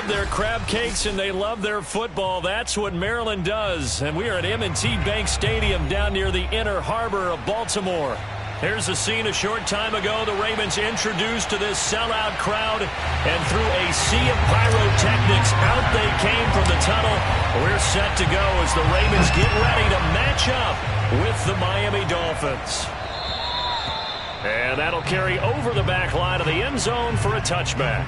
love their crab cakes and they love their football. That's what Maryland does. And we are at M&T Bank Stadium down near the Inner Harbor of Baltimore. Here's a scene a short time ago. The Ravens introduced to this sellout crowd, and through a sea of pyrotechnics, out they came from the tunnel. We're set to go as the Ravens get ready to match up with the Miami Dolphins. And that'll carry over the back line of the end zone for a touchback.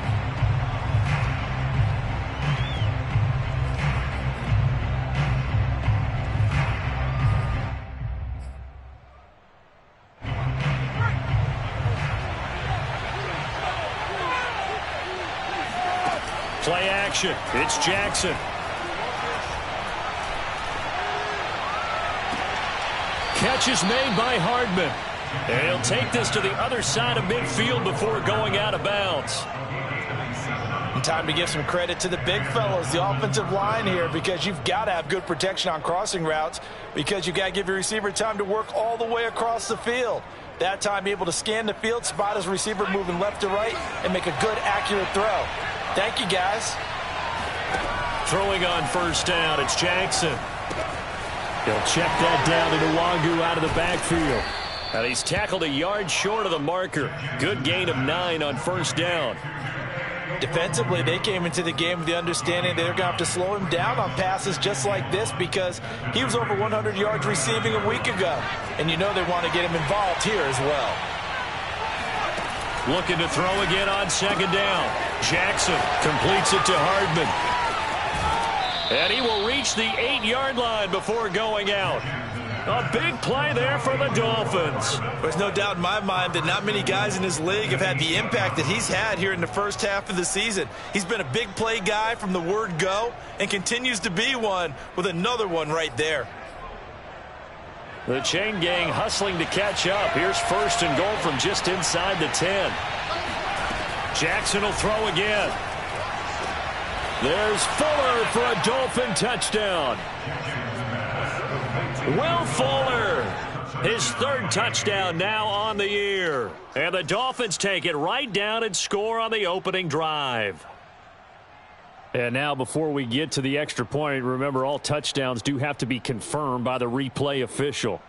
Play action. It's Jackson. Catch is made by Hardman. And he'll take this to the other side of midfield before going out of bounds. And time to give some credit to the big fellows, the offensive line here, because you've got to have good protection on crossing routes, because you've got to give your receiver time to work all the way across the field. That time, able to scan the field, spot his receiver moving left to right, and make a good, accurate throw. Thank you, guys. Throwing on first down, it's Jackson. He'll check that down to Nwangu out of the backfield. And he's tackled a yard short of the marker. Good gain of 9 on first down. Defensively, they came into the game with the understanding they're going to have to slow him down on passes just like this, because he was over 100 yards receiving a week ago. And you know they want to get him involved here as well. Looking to throw again on second down. Jackson completes it to Hardman. And he will reach the 8-yard line before going out. A big play there for the Dolphins. There's no doubt in my mind that not many guys in this league have had the impact that he's had here in the first half of the season. He's been a big play guy from the word go and continues to be one with another one right there. The chain gang hustling to catch up. Here's first and goal from just inside the 10. Jackson will throw again. There's Fuller for a Dolphin touchdown. Will Fuller, his third touchdown now on the year. And the Dolphins take it right down and score on the opening drive. And now before we get to the extra point, remember all touchdowns do have to be confirmed by the replay official.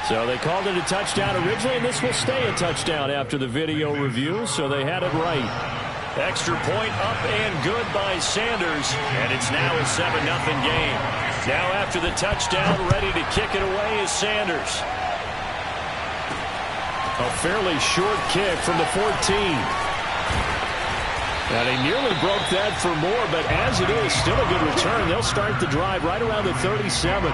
So they called it a touchdown originally, and this will stay a touchdown after the video review, so they had it right. Extra point up and good by Sanders, and it's now a 7-0 game. Now after the touchdown, ready to kick it away is Sanders. A fairly short kick from the 14. And he nearly broke that for more, but as it is, still a good return. They'll start the drive right around the 37.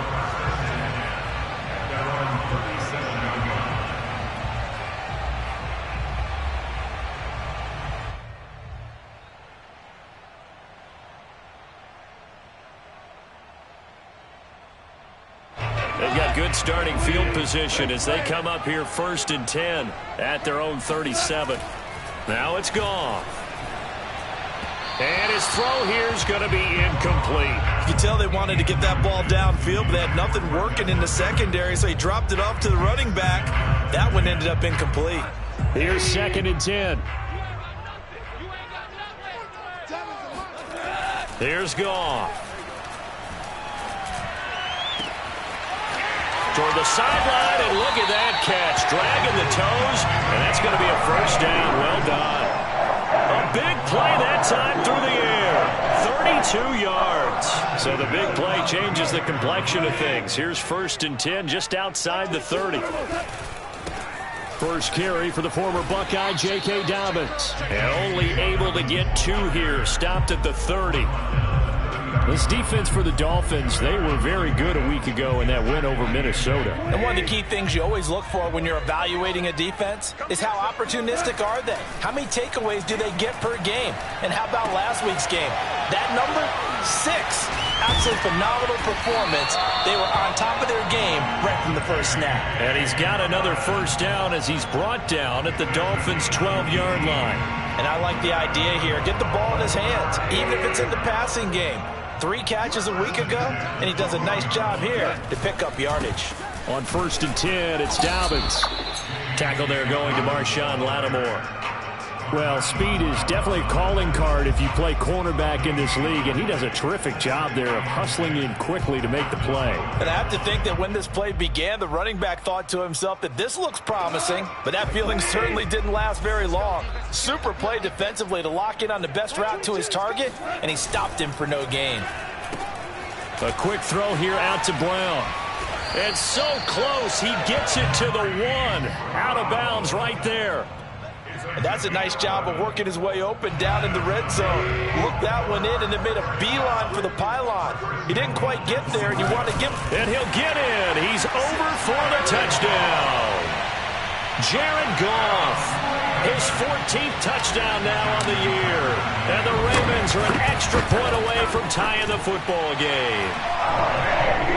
They've got good starting field position as they come up here 1st and 10 at their own 37. Now it's gone. And his throw here is going to be incomplete. You can tell they wanted to get that ball downfield, but they had nothing working in the secondary, so he dropped it off to the running back. That one ended up incomplete. Here's 2nd and 10. Here's Goff. Toward the sideline, and look at that catch. Dragging the toes, and that's going to be a first down. Well done. A big play that time through the air. 32 yards. So the big play changes the complexion of things. Here's 1st and 10 just outside the 30. First carry for the former Buckeye, J.K. Dobbins. And only able to get 2 here. Stopped at the 30. This defense for the Dolphins, they were very good a week ago in that win over Minnesota. And one of the key things you always look for when you're evaluating a defense is how opportunistic are they? How many takeaways do they get per game? And how about last week's game? That number, 6. Absolutely phenomenal performance. They were on top of their game right from the first snap. And he's got another first down as he's brought down at the Dolphins' 12-yard line. And I like the idea here. Get the ball in his hands, even if it's in the passing game. 3 catches a week ago, and he does a nice job here to pick up yardage. On 1st and 10, it's Dobbins. Tackle there going to Marshawn Lattimore. Well, speed is definitely a calling card if you play cornerback in this league, and he does a terrific job there of hustling in quickly to make the play. And I have to think that when this play began, the running back thought to himself that this looks promising, but that feeling certainly didn't last very long. Super play defensively to lock in on the best route to his target, and he stopped him for no gain. A quick throw here out to Brown. And so close, he gets it to the 1. Out of bounds right there. And that's a nice job of working his way open down in the red zone. Looked that one in and then made a beeline for the pylon. He didn't quite get there, and you want to give... And he'll get in. He's over for the touchdown. Jared Goff, his 14th touchdown now on the year. And the Ravens are an extra point away from tying the football game.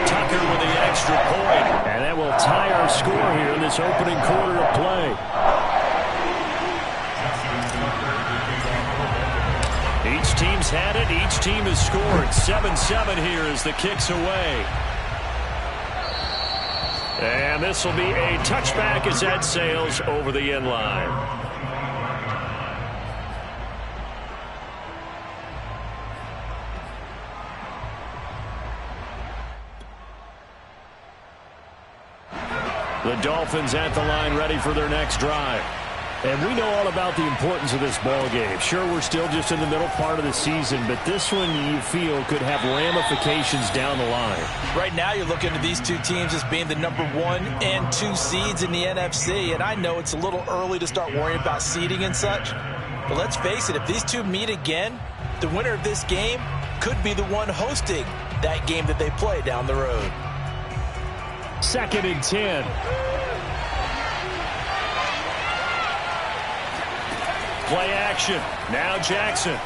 Tucker with the extra point. And that will tie our score here in this opening quarter of play. Each team's had it. Each team has scored. 7-7 here as the kick's away. And this will be a touchback as that sails over the end line. The Dolphins at the line ready for their next drive. And we know all about the importance of this ball game. Sure, we're still just in the middle part of the season, but this one you feel could have ramifications down the line. Right now you're looking at these two teams as being the number 1 and 2 seeds in the NFC, and I know it's a little early to start worrying about seeding and such, but let's face it, if these two meet again, the winner of this game could be the one hosting that game that they play down the road. 2nd and 10. Play action. Now Jackson.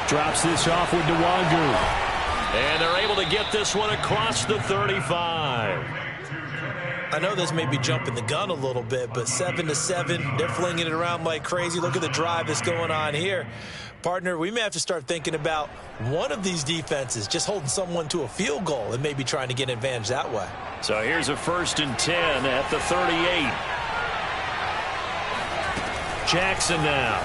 Drops this off with Nwangu. And they're able to get this one across the 35. I know this may be jumping the gun a little bit, but 7-7, they're flinging it around like crazy. Look at the drive that's going on here. Partner, we may have to start thinking about one of these defenses just holding someone to a field goal and maybe trying to get an advantage that way. So here's a 1st and 10 at the 38. Jackson now.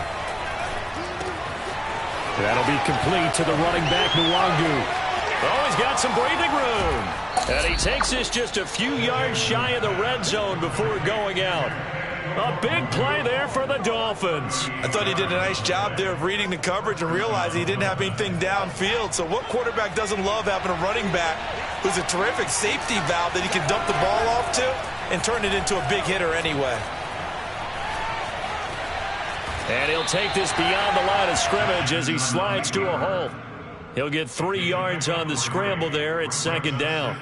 That'll be complete to the running back, Nwangu. Oh, he's got some breathing room. And he takes this just a few yards shy of the red zone before going out. A big play there for the Dolphins. I thought he did a nice job there of reading the coverage and realizing he didn't have anything downfield. So what quarterback doesn't love having a running back who's a terrific safety valve that he can dump the ball off to and turn it into a big hitter anyway? And he'll take this beyond the line of scrimmage as he slides to a hole. He'll get 3 yards on the scramble there. It's 2nd down.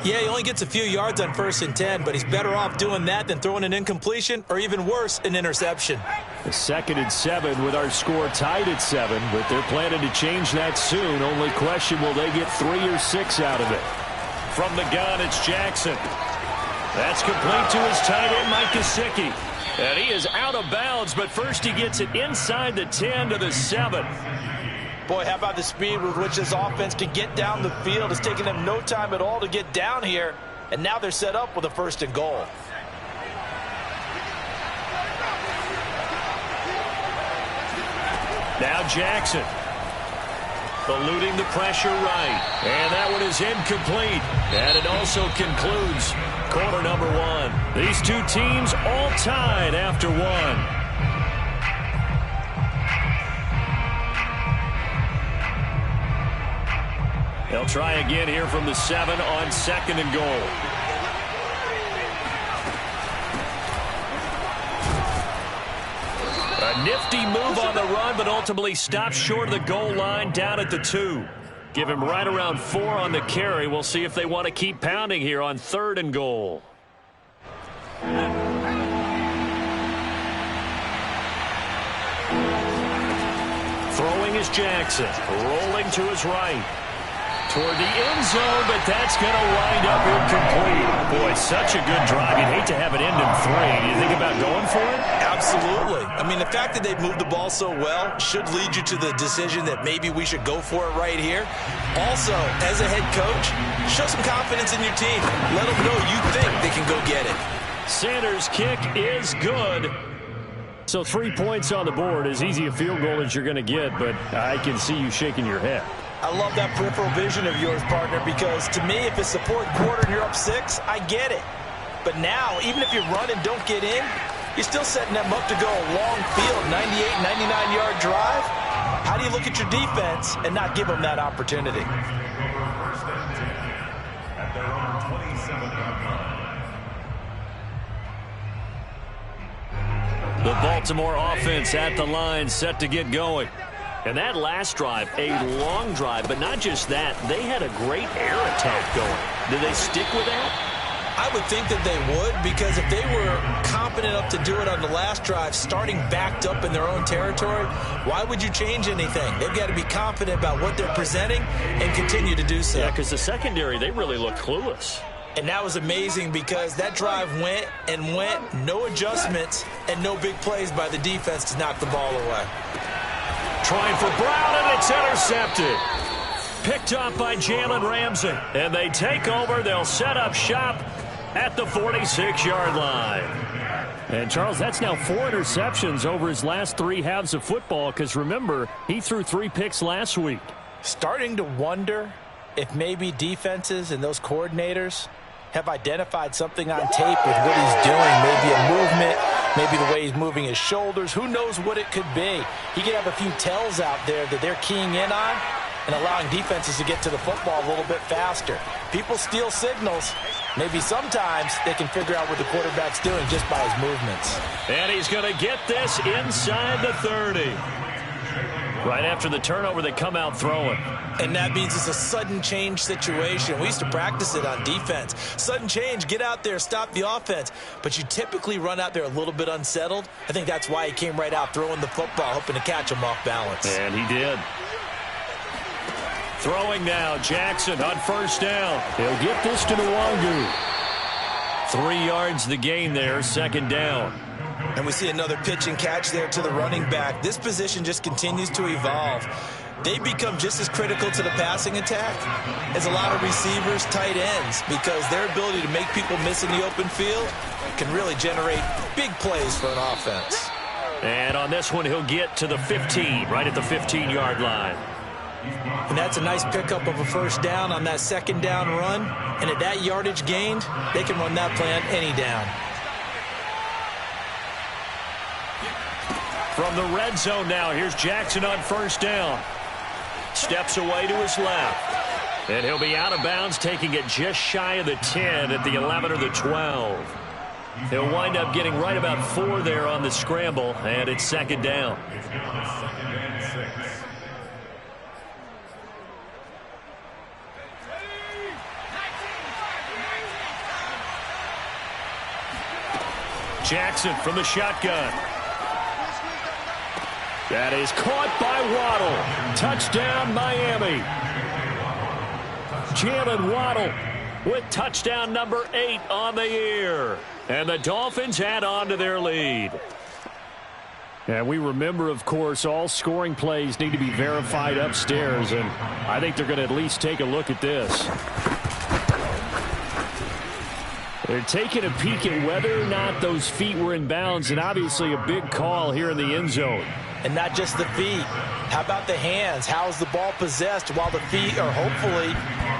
Yeah, he only gets a few yards on 1st and 10, but he's better off doing that than throwing an incompletion or even worse, an interception. The 2nd and 7 with our score tied at 7, but they're planning to change that soon. Only question, will they get 3 or 6 out of it? From the gun, it's Jackson. That's complete to his tight end, Mike Gesicki. And he is out of bounds, but first he gets it inside the 10 to the 7. Boy, how about the speed with which this offense can get down the field? It's taken them no time at all to get down here, and now they're set up with a 1st and goal. Now Jackson. Eluding the pressure right. And that one is incomplete. And it also concludes quarter number 1. These two teams all tied after 1. They'll try again here from the 7 on 2nd and goal. A nifty move on the run, but ultimately stops short of the goal line down at the 2. Give him right around 4 on the carry. We'll see if they want to keep pounding here on 3rd and goal. Throwing is Jackson. Rolling to his right. toward the end zone, but that's going to wind up incomplete. Boy, such a good drive. You'd hate to have it end in 3. Do you think about going for it? Absolutely. I mean, the fact that they've moved the ball so well should lead you to the decision that maybe we should go for it right here. Also, as a head coach, show some confidence in your team. Let them know you think they can go get it. Sanders' kick is good. So 3 points on the board, as easy a field goal as you're going to get, but I can see you shaking your head. I love that peripheral vision of yours, partner, because to me, if it's the fourth quarter and you're up 6, I get it. But now, even if you run and don't get in, you're still setting them up to go a long field, 98, 99-yard drive. How do you look at your defense and not give them that opportunity? The Baltimore offense at the line, set to get going. And that last drive, a long drive, but not just that. They had a great air attack going. Did they stick with that? I would think that they would, because if they were confident enough to do it on the last drive, starting backed up in their own territory, why would you change anything? They've got to be confident about what they're presenting and continue to do so. Yeah, because the secondary, they really looked clueless. And that was amazing because that drive went and went, no adjustments, and no big plays by the defense to knock the ball away. Trying for Brown, and it's intercepted. Picked up by Jalen Ramsey. And they take over. They'll set up shop at the 46-yard line. And, Charles, that's now 4 interceptions over his last 3 halves of football because, remember, he threw 3 picks last week. Starting to wonder if maybe defenses and those coordinators have identified something on tape with what he's doing. Maybe a movement, maybe the way he's moving his shoulders. Who knows what it could be? He could have a few tells out there that they're keying in on and allowing defenses to get to the football a little bit faster. People steal signals. Maybe sometimes they can figure out what the quarterback's doing just by his movements. And he's going to get this inside the 30. Right after the turnover, they come out throwing. And that means it's a sudden change situation. We used to practice it on defense. Sudden change, get out there, stop the offense. But you typically run out there a little bit unsettled. I think that's why he came right out throwing the football, hoping to catch him off balance. And he did. Throwing now, Jackson on first down. He'll get this to Nwangu. 3 yards the gain there, second down. And we see another pitch and catch there to the running back. This position just continues to evolve. They become just as critical to the passing attack as a lot of receivers, tight ends, because their ability to make people miss in the open field can really generate big plays for an offense. And on this one, he'll get to the 15, right at the 15-yard line. And that's a nice pickup of a first down on that second down run. And at that yardage gained, they can run that play on any down. From the red zone now, here's Jackson on first down. Steps away to his left. And he'll be out of bounds, taking it just shy of the 10 at the 11 or the 12. He'll wind up getting right about 4 there on the scramble, and it's second down. Jackson from the shotgun. That is caught by Waddle. Touchdown, Miami. Jalen Waddle with touchdown number 8 on the year. And the Dolphins add on to their lead. And we remember, of course, all scoring plays need to be verified upstairs. And I think they're going to at least take a look at this. They're taking a peek at whether or not those feet were in bounds, and obviously a big call here in the end zone. And not just the feet. How about the hands? How's the ball possessed while the feet are hopefully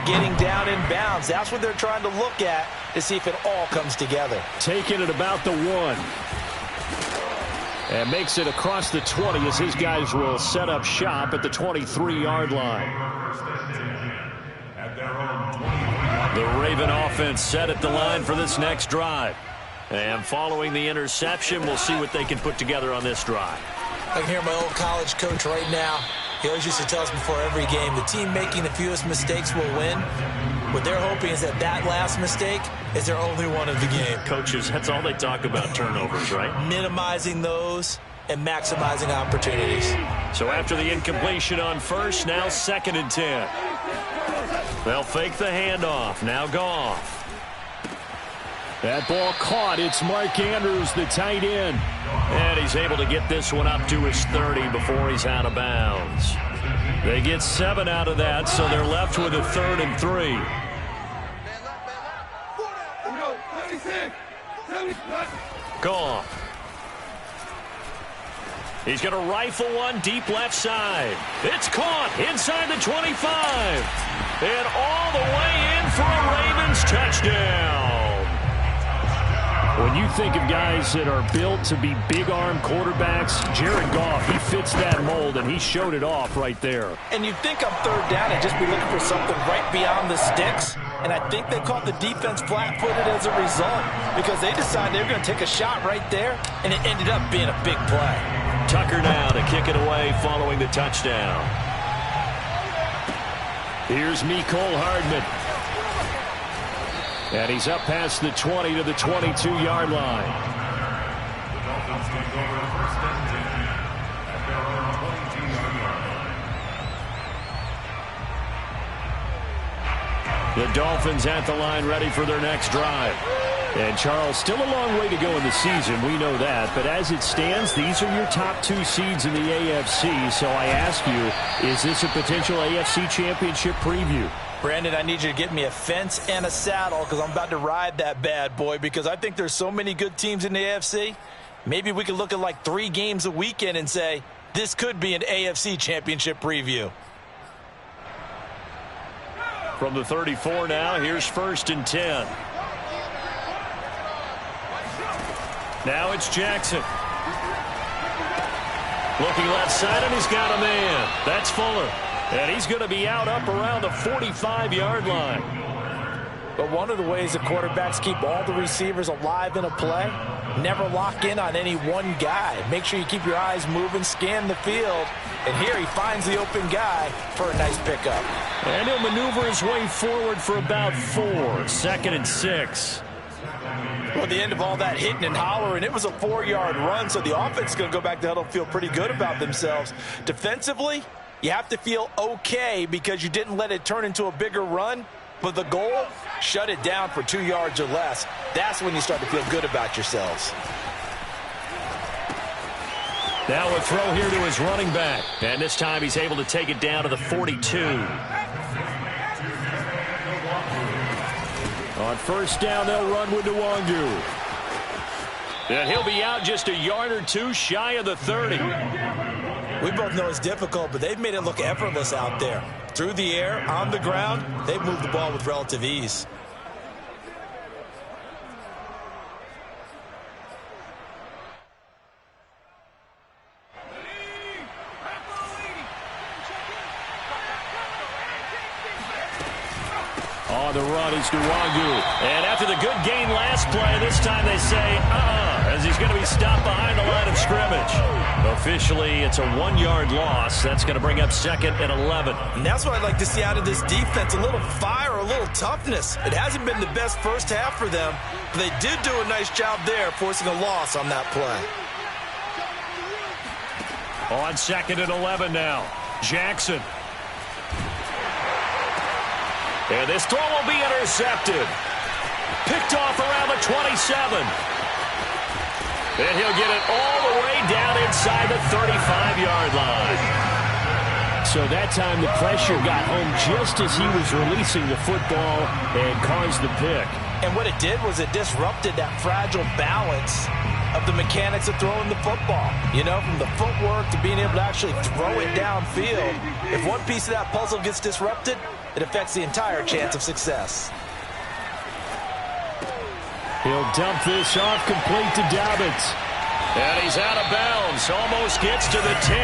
getting down in bounds? That's what they're trying to look at to see if it all comes together. Taking it about the 1. And makes it across the 20 as his guys will set up shop at the 23-yard line. The Raven offense set at the line for this next drive. And following the interception, we'll see what they can put together on this drive. I can hear my old college coach right now. He always used to tell us before every game, the team making the fewest mistakes will win. What they're hoping is that that last mistake is their only one of the game. Coaches, that's all they talk about, turnovers, right? Minimizing those and maximizing opportunities. So after the incompletion on first, now 2nd and 10. They'll fake the handoff. Now Goff. That ball caught. It's Mark Andrews, the tight end. And he's able to get this one up to his 30 before he's out of bounds. They get 7 out of that, so they're left with a 3rd and 3. Goff. He's going to rifle one deep left side. It's caught inside the 25. And all the way in for a Ravens touchdown. When you think of guys that are built to be big-arm quarterbacks, Jared Goff, he fits that mold, and he showed it off right there. And you'd think on 3rd down and just be looking for something right beyond the sticks. And I think they caught the defense flat-footed as a result because they decided they were going to take a shot right there, and it ended up being a big play. Tucker now to kick it away following the touchdown. Here's Mecole Hardman. And he's up past the 20 to the 22-yard line. The Dolphins at the line ready for their next drive. And, Charles, still a long way to go in the season. We know that. But as it stands, these are your top 2 seeds in the AFC. So I ask you, is this a potential AFC championship preview? Brandon, I need you to get me a fence and a saddle because I'm about to ride that bad boy because I think there's so many good teams in the AFC. Maybe we could look at like 3 games a weekend and say, this could be an AFC championship preview. From the 34 now, here's 1st and 10. Now it's Jackson. Looking left side, and he's got a man. That's Fuller. And he's going to be out up around the 45-yard line. But one of the ways the quarterbacks keep all the receivers alive in a play, never lock in on any one guy. Make sure you keep your eyes moving, scan the field. And here he finds the open guy for a nice pickup. And he'll maneuver his way forward for about 4. 2nd and 6. Well, at the end of all that hitting and hollering, it was a 4-yard run, so the offense is going to go back to huddle, feel pretty good about themselves. Defensively, you have to feel okay because you didn't let it turn into a bigger run. But the goal, shut it down for 2 yards or less. That's when you start to feel good about yourselves. Now a throw here to his running back. And this time he's able to take it down to the 42. On 1st down, they'll run with Nwangu. And he'll be out just a yard or 2 shy of the 30. We both know it's difficult, but they've made it look effortless out there. Through the air, on the ground, they've moved the ball with relative ease. On the run is Nwangu. And after the good gain last play, this time they say, as he's going to be stopped behind the line of scrimmage. Officially, it's a 1-yard loss. That's going to bring up 2nd and 11. And that's what I'd like to see out of this defense, a little fire, a little toughness. It hasn't been the best first half for them, but they did do a nice job there, forcing a loss on that play. On 2nd and 11 now, Jackson. And this throw will be intercepted. Picked off around the 27. And he'll get it all the way down inside the 35-yard line. So that time the pressure got home just as he was releasing the football and caused the pick. And what it did was it disrupted that fragile balance of the mechanics of throwing the football. You know, from the footwork to being able to actually throw it downfield. If one piece of that puzzle gets disrupted, it affects the entire chance of success. He'll dump this off complete to Dobbins. And he's out of bounds. Almost gets to the 10.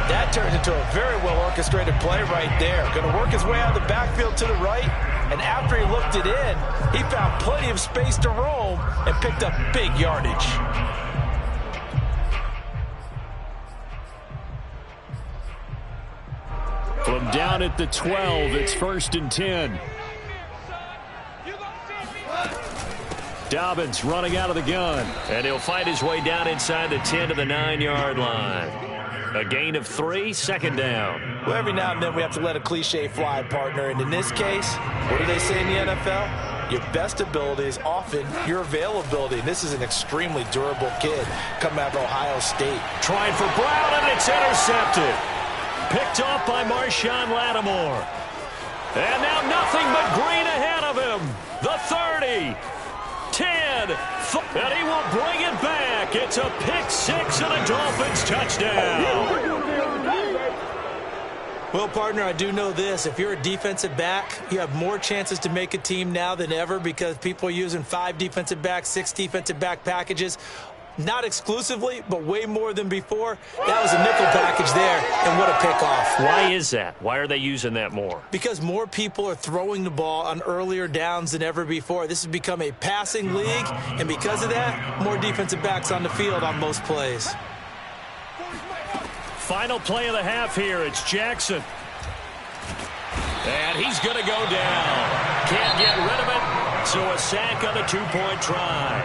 That turns into a very well-orchestrated play right there. Going to work his way out of the backfield to the right. And after he looked it in, he found plenty of space to roam and picked up big yardage. From down at the 12, it's 1st and 10. Dobbins running out of the gun. And he'll fight his way down inside the 10 to the 9-yard line. A gain of 3, 2nd down. Well, every now and then we have to let a cliche fly, partner. And in this case, what do they say in the NFL? Your best ability is often your availability. And this is an extremely durable kid coming out of Ohio State. Trying for Brown, and it's intercepted. Picked off by Marshawn Lattimore. And now nothing but green ahead of him. The 30, 10, and he will bring it back. It's a pick six and a Dolphins touchdown. Well, partner, I do know this. If you're a defensive back, you have more chances to make a team now than ever because people are using 5 defensive backs, 6 defensive back packages. Not exclusively, but way more than before. That was a nickel package there, and what a pickoff. Why is that? Why are they using that more? Because more people are throwing the ball on earlier downs than ever before. This has become a passing league, and because of that, more defensive backs on the field on most plays. Final play of the half here. It's Jackson. And he's going to go down. Can't get rid of it, so a sack on the 2-point try.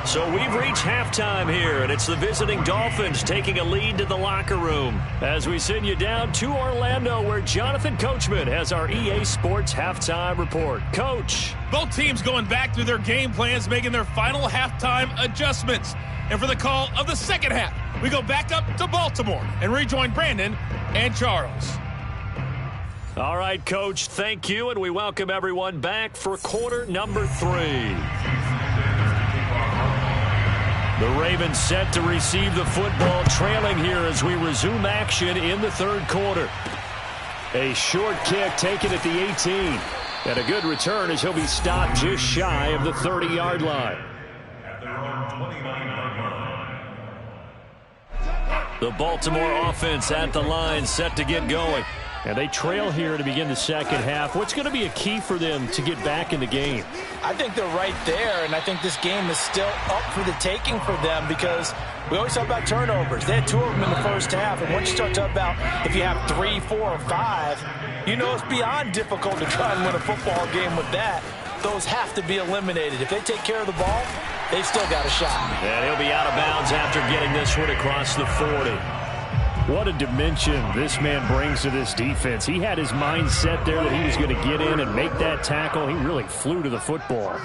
So we've reached halftime here, and it's the visiting Dolphins taking a lead to the locker room as we send you down to Orlando, where Jonathan Coachman has our EA Sports halftime report. Coach. Both teams going back through their game plans, making their final halftime adjustments. And for the call of the second half, we go back up to Baltimore and rejoin Brandon and Charles. All right, Coach, thank you, and we welcome everyone back for quarter number 3. The Ravens set to receive the football, trailing here as we resume action in the third quarter. A short kick taken at the 18. And a good return as he'll be stopped just shy of the 30-yard line. The Baltimore offense at the line, set to get going. And they trail here to begin the second half. What's going to be a key for them to get back in the game? I think they're right there, and I think this game is still up for the taking for them because we always talk about turnovers. They had 2 of them in the first half, and once you start talking about if you have 3, 4, or 5, you know it's beyond difficult to try and win a football game with that. Those have to be eliminated. If they take care of the ball, they've still got a shot. And he'll be out of bounds after getting this one across the 40. What a dimension this man brings to this defense. He had his mind set there that he was going to get in and make that tackle. He really flew to the football.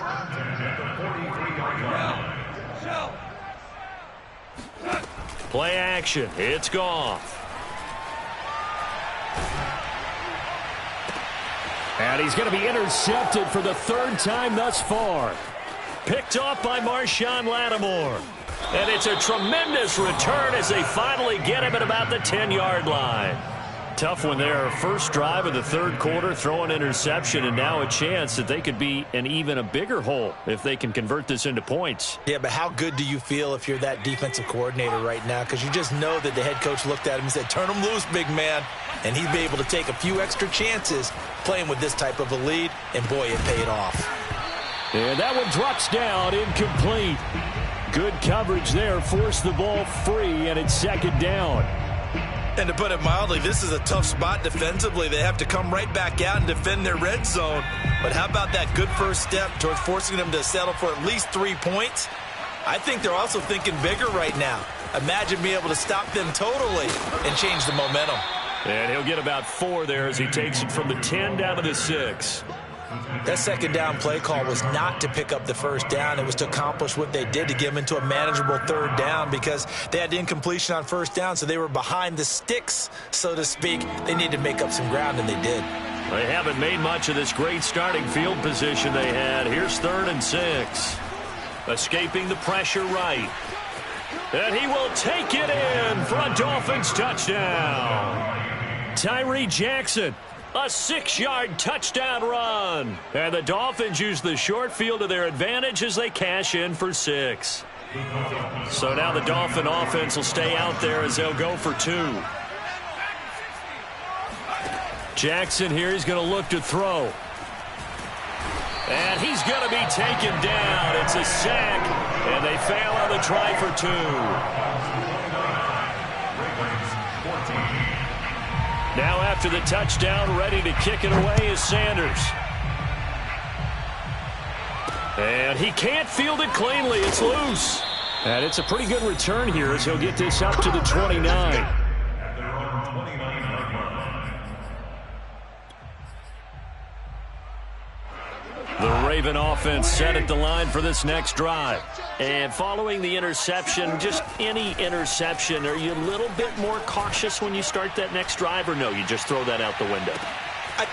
Play action. It's Goff. And he's going to be intercepted for the 3rd time thus far. Picked off by Marshawn Lattimore. And it's a tremendous return as they finally get him at about the 10-yard line. Tough one there. First drive of the third quarter, throw an interception, and now a chance that they could be in even a bigger hole if they can convert this into points. Yeah, but how good do you feel if you're that defensive coordinator right now? Because you just know that the head coach looked at him and said, turn him loose, big man. And he'd be able to take a few extra chances playing with this type of a lead, and boy, it paid off. And that one drops down, incomplete. Good coverage there, forced the ball free, and it's second down. And to put it mildly, this is a tough spot defensively. They have to come right back out and defend their red zone. But how about that good first step towards forcing them to settle for at least 3 points? I think they're also thinking bigger right now. Imagine being able to stop them totally and change the momentum. And he'll get about 4 there as he takes it from the 10 down to the 6. That second down play call was not to pick up the first down. It was to accomplish what they did, to get them into a manageable third down, because they had incompletion on first down, so they were behind the sticks, so to speak. They needed to make up some ground, and they did. They haven't made much of this great starting field position they had. Here's 3rd and 6. Escaping the pressure right. And he will take it in for a Dolphins touchdown. Tyree Jackson. A 6-yard touchdown run. And the Dolphins use the short field to their advantage as they cash in for 6. So now the Dolphin offense will stay out there as they'll go for 2. Jackson here, he's going to look to throw. And he's going to be taken down. It's a sack, and they fail on the try for 2. Now after the touchdown, ready to kick it away is Sanders. And he can't field it cleanly. It's loose. And it's a pretty good return here as he'll get this up to the 29. Raven offense set at the line for this next drive. And following the interception, just any interception, are you a little bit more cautious when you start that next drive, or no, you just throw that out the window?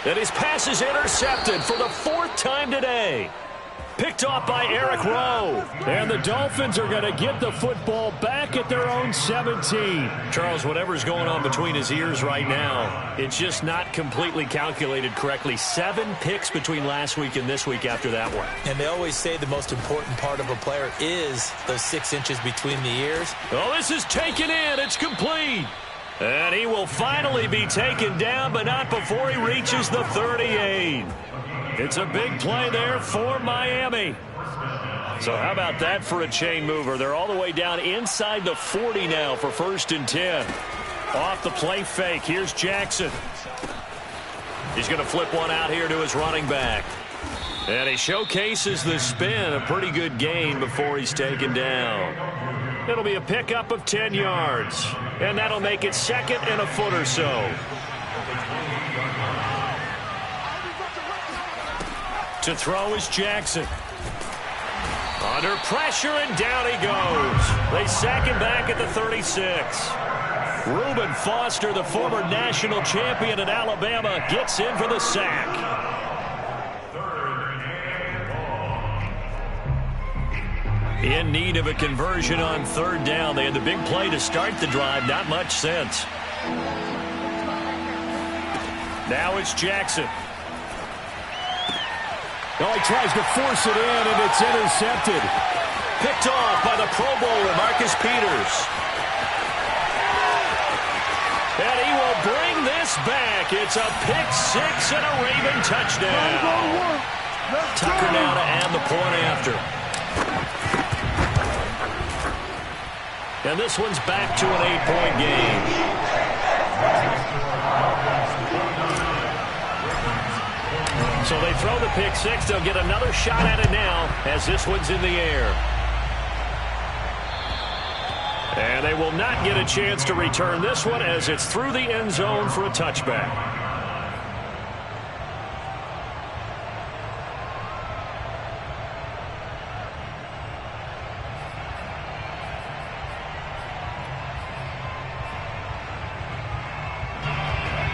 And his pass is intercepted for the 4th time today. Picked off by Eric Rowe. And the Dolphins are going to get the football back at their own 17. Charles, whatever's going on between his ears right now, it's just not completely calculated correctly. 7 picks between last week and this week after that one. And they always say the most important part of a player is those 6 inches between the ears. Oh, this is taken in. It's complete. And he will finally be taken down, but not before he reaches the 38. It's a big play there for Miami. So how about that for a chain mover? They're all the way down inside the 40 now for 1st and 10. Off the play fake. Here's Jackson. He's going to flip one out here to his running back. And he showcases the spin. A pretty good gain before he's taken down. It'll be a pickup of 10 yards. And that'll make it 2nd and a foot or so. To throw is Jackson. Under pressure, and down he goes. They sack him back at the 36. Reuben Foster, the former national champion at Alabama, gets in for the sack. In need of a conversion on 3rd down. They had the big play to start the drive. Not much sense. Now it's Jackson. Oh, he tries to force it in, and it's intercepted. Picked off by the Pro Bowler, Marcus Peters. And he will bring this back. It's a pick 6 and a Raven touchdown. Tucker now to add the point after. And this one's back to an 8-point game. So they throw the pick 6. They'll get another shot at it now as this one's in the air. And they will not get a chance to return this one as it's through the end zone for a touchback.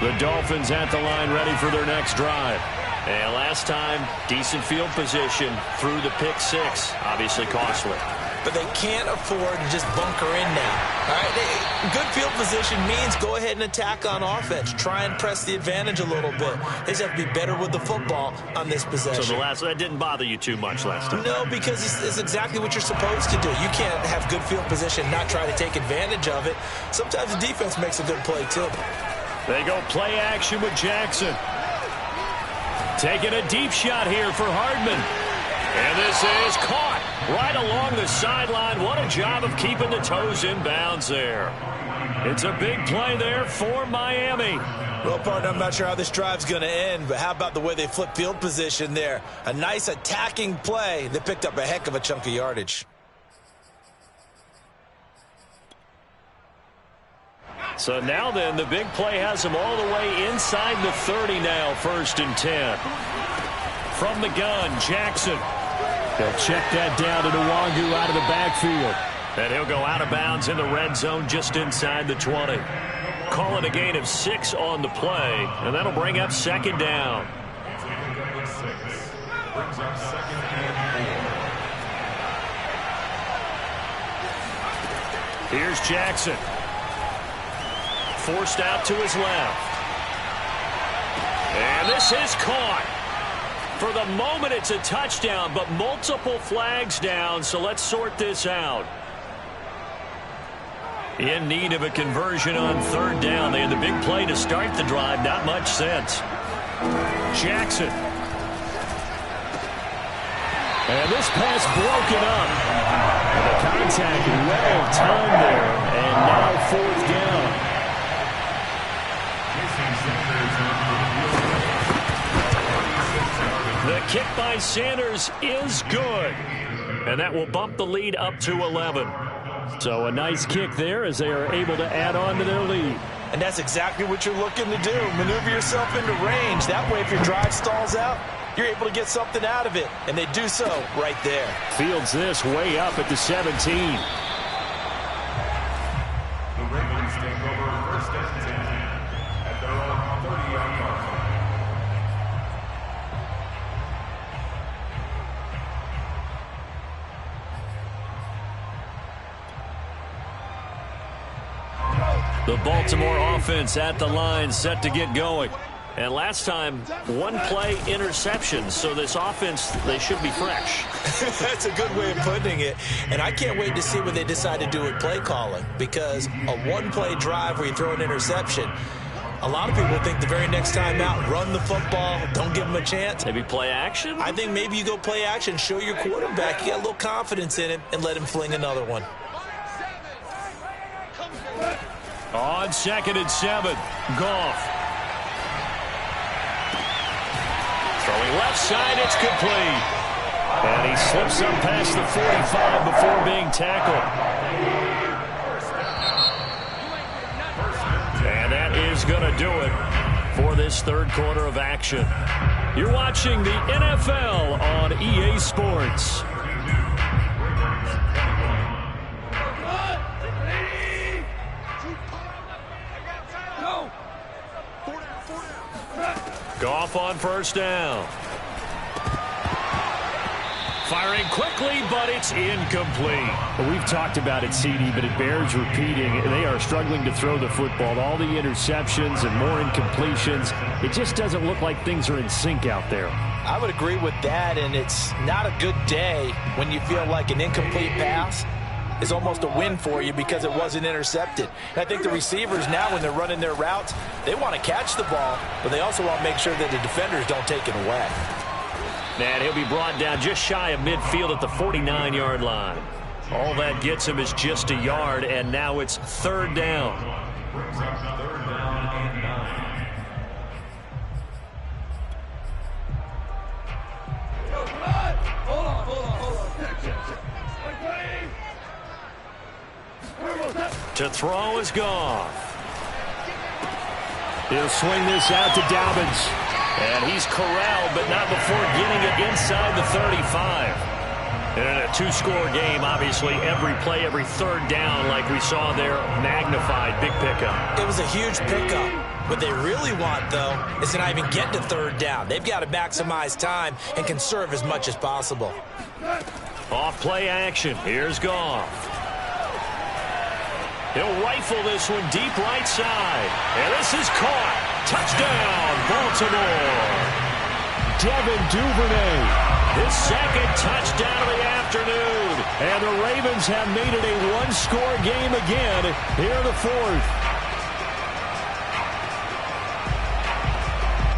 The Dolphins at the line ready for their next drive. And last time, decent field position through the pick 6. Obviously costly. But they can't afford to just bunker in now. All right, good field position means go ahead and attack on offense. Try and press the advantage a little bit. They just have to be better with the football on this possession. So that didn't bother you too much last time? No, because it's exactly what you're supposed to do. You can't have good field position and not try to take advantage of it. Sometimes the defense makes a good play, too. They go play action with Jackson. Taking a deep shot here for Hardman. And this is caught right along the sideline. What a job of keeping the toes in bounds there. It's a big play there for Miami. Well, partner, I'm not sure how this drive's going to end, but how about the way they flip field position there? A nice attacking play. They picked up a heck of a chunk of yardage. So now then, the big play has them all the way inside the 30 now, 1st and 10. From the gun, Jackson. They'll check that down to Nwangu out of the backfield. And he'll go out of bounds in the red zone just inside the 20. Call it a gain of 6 on the play, and that'll bring up 2nd down. Here's Jackson. Forced out to his left. And this is caught. For the moment, it's a touchdown, but multiple flags down, so let's sort this out. In need of a conversion on 3rd down. They had the big play to start the drive. Not much sense. Jackson. And this pass broken up. And the contact well timed there. And now 4th down. The kick by Sanders is good. And that will bump the lead up to 11. So a nice kick there as they are able to add on to their lead. And that's exactly what you're looking to do. Maneuver yourself into range. That way, if your drive stalls out, you're able to get something out of it, and they do so right there. Fields this way up at the 17. The Ravens take over first and 10 at their own 30-yard line. The Baltimore offense at the line, set to get going. And last time, one play interception. So this offense, they should be fresh. That's a good way of putting it. And I can't wait to see what they decide to do with play calling, because a one-play drive where you throw an interception, a lot of people think the very next time out, run the football, don't give them a chance. Maybe play action? I think maybe you go play action, show your quarterback you got a little confidence in him, and let him fling another one. On 2nd and 7, Goff. Throwing left side, it's complete. And he slips up past the 45 before being tackled. And that is going to do it for this third quarter of action. You're watching the NFL on EA Sports. Goff on first down. Firing quickly, but it's incomplete. Well, we've talked about it, CD, but it bears repeating. They are struggling to throw the football. All the interceptions and more incompletions. It just doesn't look like things are in sync out there. I would agree with that, and it's not a good day when you feel like an incomplete pass is almost a win for you because it wasn't intercepted. And I think the receivers now, when they're running their routes, they want to catch the ball, but they also want to make sure that the defenders don't take it away. And he'll be brought down just shy of midfield at the 49-yard line. All that gets him is just a yard, and now it's third down. To throw is Goff. He'll swing this out to Dobbins. And he's corralled, but not before getting it inside the 35. And in a two-score game, obviously, every play, every third down, like we saw there, magnified. Big pickup. It was a huge pickup. What they really want, though, is to not even get to third down. They've got to maximize time and conserve as much as possible. Off play action. Here's Goff. He'll rifle this one deep right side. And this is caught. Touchdown, Baltimore. Devin Duvernay, his second touchdown of the afternoon. And the Ravens have made it a one-score game again here in the fourth.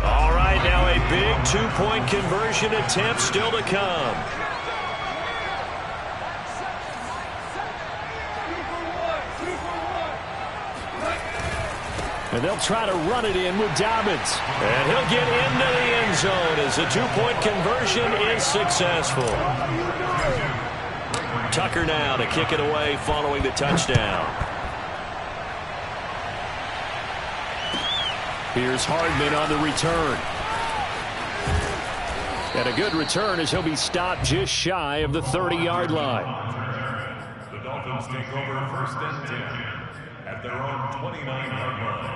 All right, now a big two-point conversion attempt still to come. And they'll try to run it in with Dobbins. And he'll get into the end zone as the two-point conversion is successful. Tucker now to kick it away following the touchdown. Here's Hardman on the return. And a good return as he'll be stopped just shy of the 30-yard line. The Dolphins take over first and 10 at their own 29-yard line.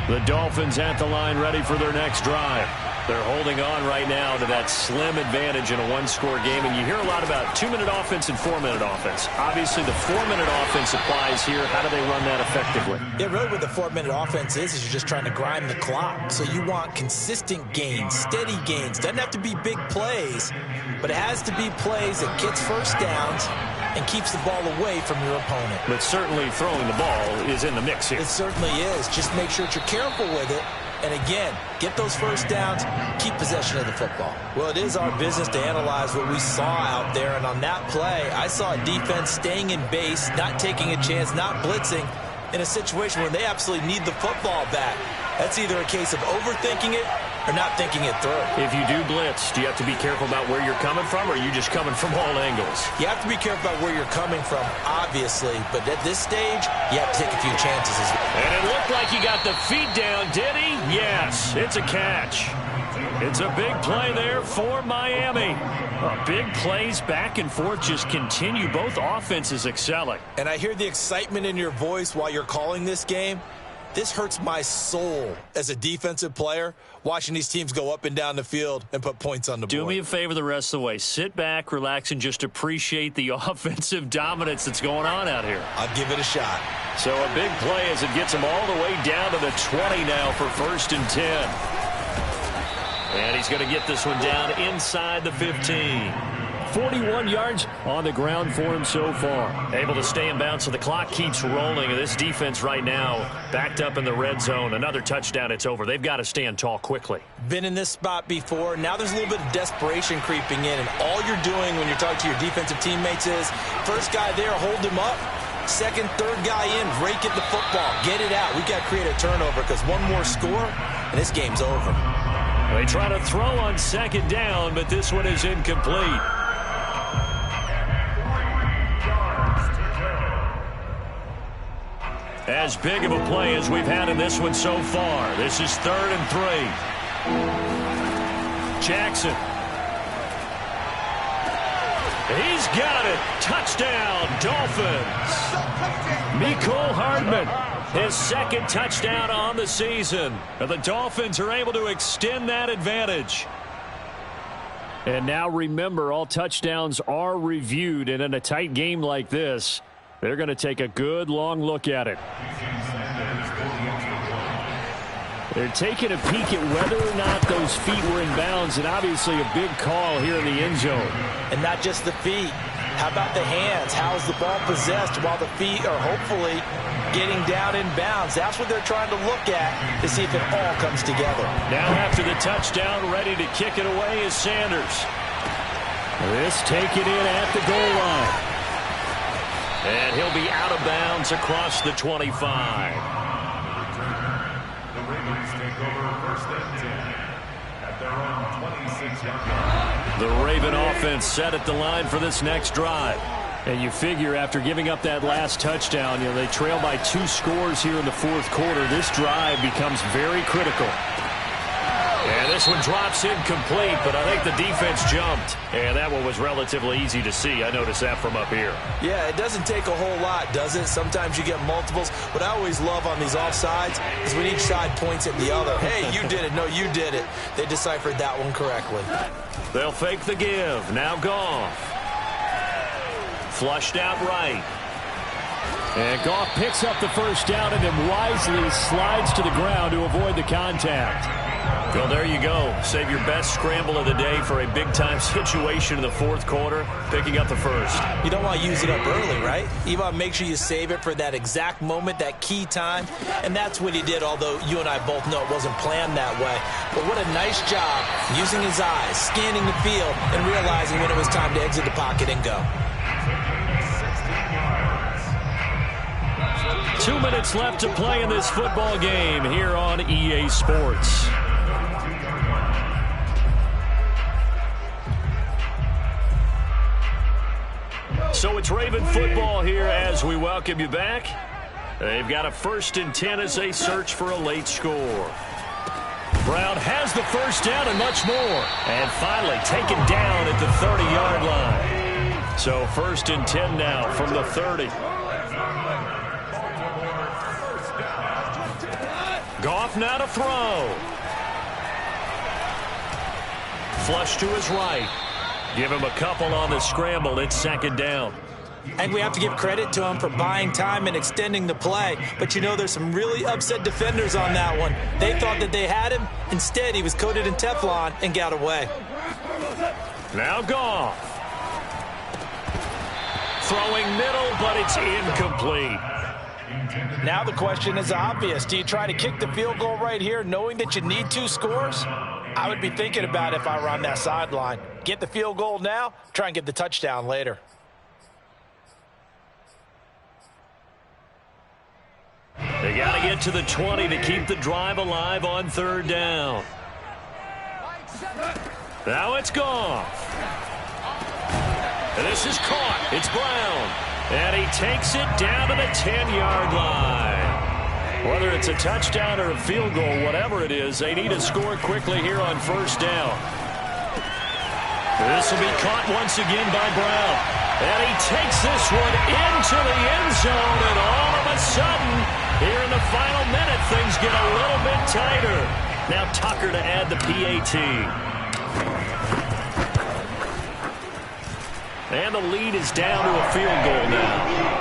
The Dolphins at the line, ready for their next drive. They're holding on right now to that slim advantage in a one-score game. And you hear a lot about 2-minute offense and 4-minute offense. Obviously, the 4-minute offense applies here. How do they run that effectively? Yeah, really what the 4-minute offense is you're just trying to grind the clock. So you want consistent gains, steady gains. Doesn't have to be big plays, but it has to be plays that gets first downs and keeps the ball away from your opponent. But certainly throwing the ball is in the mix here. It certainly is. Just make sure that you're careful with it. And again, get those first downs, keep possession of the football. Well, it is our business to analyze what we saw out there. And on that play, I saw a defense staying in base, not taking a chance, not blitzing in a situation where they absolutely need the football back. That's either a case of overthinking it or not thinking it through. If you do blitz, do you have to be careful about where you're coming from, or are you just coming from all angles? You have to be careful about where you're coming from, obviously, but at this stage, you have to take a few chances as well. And it looked like he got the feet down, did he? Yes, it's a catch. It's a big play there for Miami. Big plays back and forth just continue. Both offenses excelling. And I hear the excitement in your voice while you're calling this game. This hurts my soul as a defensive player, watching these teams go up and down the field and put points on the board. Do me a favor the rest of the way. Sit back, relax, and just appreciate the offensive dominance that's going on out here. I'll give it a shot. So a big play as it gets him all the way down to the 20 now for 1st and 10. And he's going to get this one down inside the 15. 41 yards on the ground for him so far. Able to stay in bounds, so the clock keeps rolling. This defense right now backed up in the red zone. Another touchdown, it's over. They've got to stand tall quickly. Been in this spot before. Now there's a little bit of desperation creeping in. And all you're doing when you're talking to your defensive teammates is, first guy there, hold him up. Second, third guy in, rake at the football. Get it out. We've got to create a turnover because one more score, and this game's over. They try to throw on 2nd down, but this one is incomplete. As big of a play as we've had in this one so far. This is 3rd and 3. Jackson. He's got it. Touchdown, Dolphins. Mecole Hardman, his 2nd touchdown on the season. And the Dolphins are able to extend that advantage. And now remember, all touchdowns are reviewed. And in a tight game like this, they're going to take a good long look at it. They're taking a peek at whether or not those feet were in bounds, and obviously a big call here in the end zone. And not just the feet. How about the hands? How is the ball possessed while the feet are hopefully getting down in bounds? That's what they're trying to look at to see if it all comes together. Now after the touchdown, ready to kick it away is Sanders. This taken in at the goal line. And he'll be out of bounds across the 25. The Ravens take over 1st and 10 at their own 26-yard line. The Raven offense set at the line for this next drive. And you figure after giving up that last touchdown, they trail by 2 scores here in the 4th quarter. This drive becomes very critical. And this one drops incomplete, but I think the defense jumped. And that one was relatively easy to see. I noticed that from up here. Yeah, it doesn't take a whole lot, does it? Sometimes you get multiples. What I always love on these offsides is when each side points at the other. Hey, you did it. No, you did it. They deciphered that one correctly. They'll fake the give. Now Goff. Flushed out right. And Goff picks up the 1st down and then wisely slides to the ground to avoid the contact. Well, there you go. Save your best scramble of the day for a big-time situation in the 4th quarter, picking up the 1st. You don't want to use it up early, right? You want to make sure you save it for that exact moment, that key time. And that's what he did, although you and I both know it wasn't planned that way. But what a nice job using his eyes, scanning the field, and realizing when it was time to exit the pocket and go. 2 minutes left to play in this football game here on EA Sports. So it's Raven football here as we welcome you back. They've got a 1st and 10 as they search for a late score. Brown has the 1st down and much more. And finally taken down at the 30-yard line. So 1st and 10 now from the 30. Goff now to throw. Flush to his right. Give him a couple on the scramble. It's 2nd down. And we have to give credit to him for buying time and extending the play. But there's some really upset defenders on that one. They thought that they had him. Instead, he was coated in Teflon and got away. Now Goff. Throwing middle, but it's incomplete. Now the question is obvious. Do you try to kick the field goal right here knowing that you need 2 scores? I would be thinking about it if I were on that sideline. Get the field goal now, try and get the touchdown later. They got to get to the 20 to keep the drive alive on 3rd down. Now it's gone. And this is caught. It's Brown. And he takes it down to the 10-yard line. Whether it's a touchdown or a field goal, whatever it is, they need to score quickly here on first down. This will be caught once again by Brown. And he takes this one into the end zone. And all of a sudden, here in the final minute, things get a little bit tighter. Now Tucker to add the PAT. And the lead is down to a field goal now.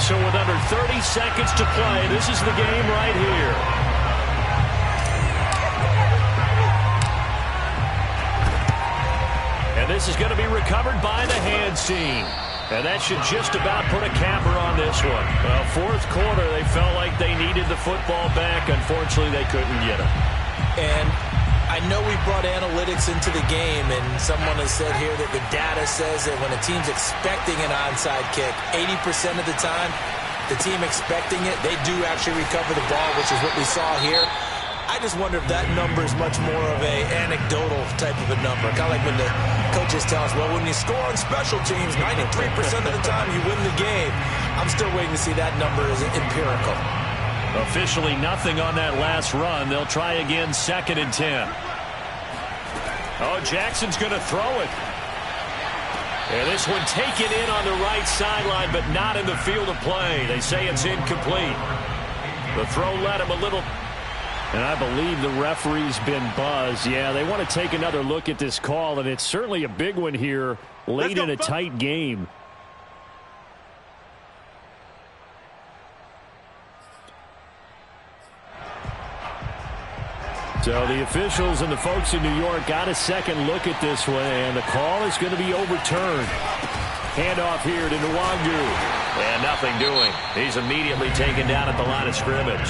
So with under 30 seconds to play, this is the game right here. And this is going to be recovered by the hands team. And that should just about put a capper on this one. Well, fourth quarter, they felt like they needed the football back. Unfortunately, they couldn't get it. And I know we brought analytics into the game, and someone has said here that the data says that when a team's expecting an onside kick, 80% of the time, the team expecting it, they do actually recover the ball, which is what we saw here. I just wonder if that number is much more of a anecdotal type of a number. Kind of like when the coaches tell us, well, when you score on special teams, 93% of the time you win the game. I'm still waiting to see that number as empirical. Officially nothing on that last run. They'll try again, 2nd and 10. Oh, Jackson's going to throw it. And this one taken in on the right sideline, but not in the field of play. They say it's incomplete. The throw led him a little. And I believe the referee's been buzzed. Yeah, they want to take another look at this call, and it's certainly a big one here late in a tight game. So the officials and the folks in New York got a second look at this one, and the call is going to be overturned. Handoff here to Nwangu. And nothing doing. He's immediately taken down at the line of scrimmage.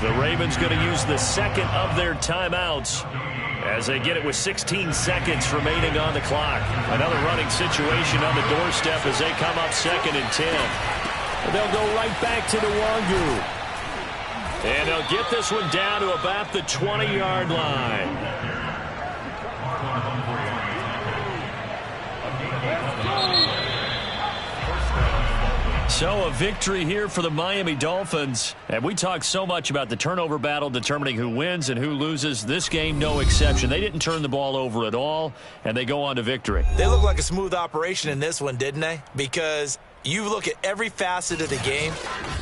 The Ravens going to use the second of their timeouts as they get it with 16 seconds remaining on the clock. Another running situation on the doorstep as they come up 2nd and 10. And they'll go right back to Nwangu. And they'll get this one down to about the 20-yard line. So a victory here for the Miami Dolphins. And we talk so much about the turnover battle determining who wins and who loses. This game, no exception. They didn't turn the ball over at all, and they go on to victory. They look like a smooth operation in this one, didn't they? Because you look at every facet of the game,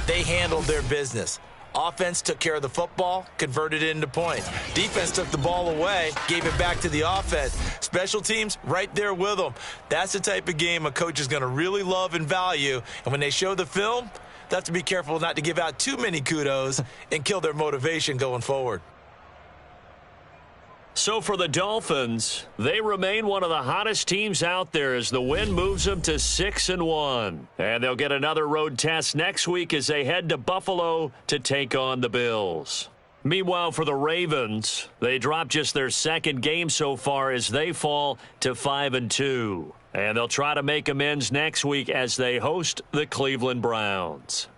they handled their business. Offense took care of the football, converted it into points. Defense took the ball away, gave it back to the offense. Special teams, right there with them. That's the type of game a coach is going to really love and value. And when they show the film, they have to be careful not to give out too many kudos and kill their motivation going forward. So for the Dolphins, they remain one of the hottest teams out there as the win moves them to 6-1. And they'll get another road test next week as they head to Buffalo to take on the Bills. Meanwhile, for the Ravens, they drop just their second game so far as they fall to 5-2. And they'll try to make amends next week as they host the Cleveland Browns.